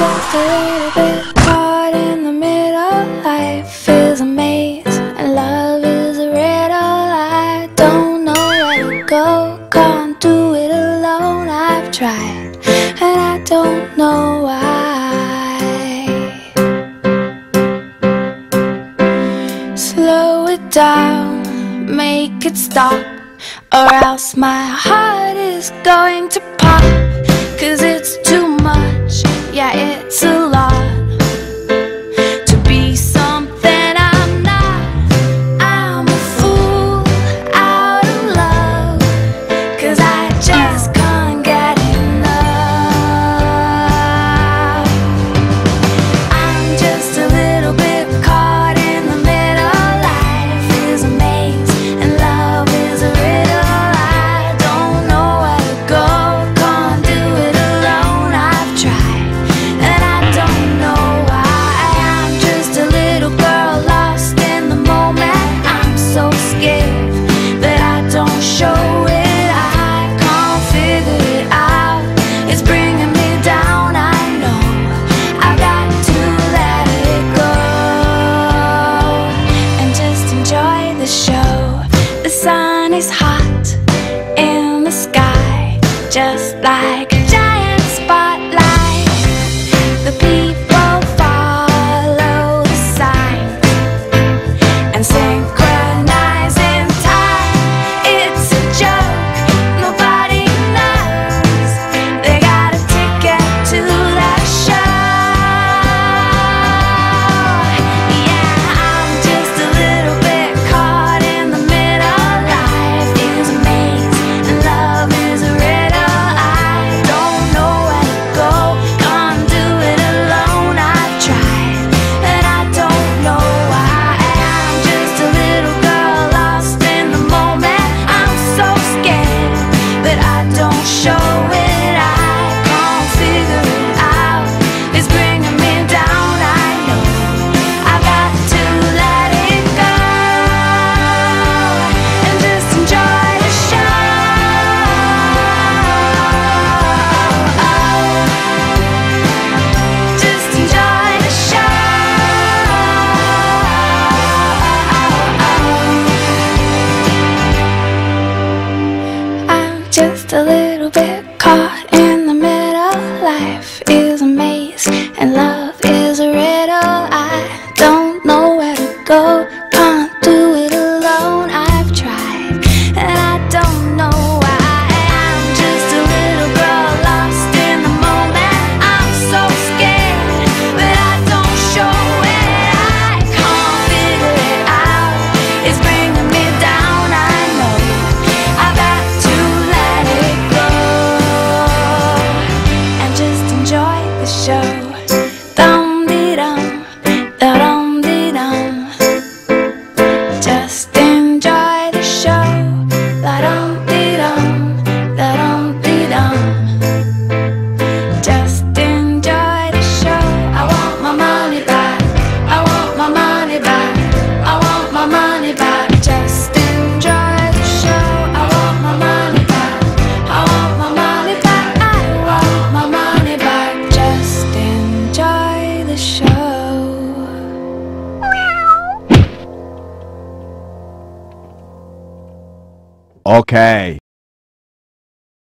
just a little bit caught in the middle. Life is a maze and love is a riddle. I don't know where to go, can't do it alone. I've tried and I don't know why. Slow it down, make it stop, or else my heart is going to pop. 'Cause it's too much, yeah, it's a lot to be something I'm not. I'm a fool out of love, 'cause I just can't get enough. I'm just a little bit caught in the middle. Life is a maze and love is a riddle. I don't know where to go, can't do it alone. I've tried and I don't know why. I'm just a little girl lost in the moment. I'm so scared that I don't show it. I can't figure it out, it's bringing me down. I know I've got to let it go and just enjoy the show. The sun is hot in the sky, just like a giant spotlight. The people follow the signs and synchronize in time. It's a joke, nobody knows they got a ticket to that show. Yeah, I'm just a little bit caught in the middle. Life is a maze and love is a riddle. I don't know where to go, can't do it alone. I've tried and I don't know why. I'm just a little girl lost in the moment. I'm so scared that I don't show it. I can't figure it out, it's bringing me down. I know I've got to let it go and just enjoy the show. Just enjoy the show. I'm just a little bit caught in the middle. Life is a maze and love is a riddle. I don't know where to go, can't do it alone. I've tried and I don't know why. I'm just a little girl lost in the moment. I'm so scared but I don't show it. I can't figure it out, it's bringing me down. I know I've got to let it go and just enjoy the show. Dum-dee-dum, da-dum-dee-dum. Just enjoy the show. Da-dum-dee-dum, da-dum-dee-dum. Just enjoy the show. I want my money back, I want my money back, I want my money back. Just enjoy the show. I want my money back, I want my money back, I want my money back. Just enjoy the show. Okay.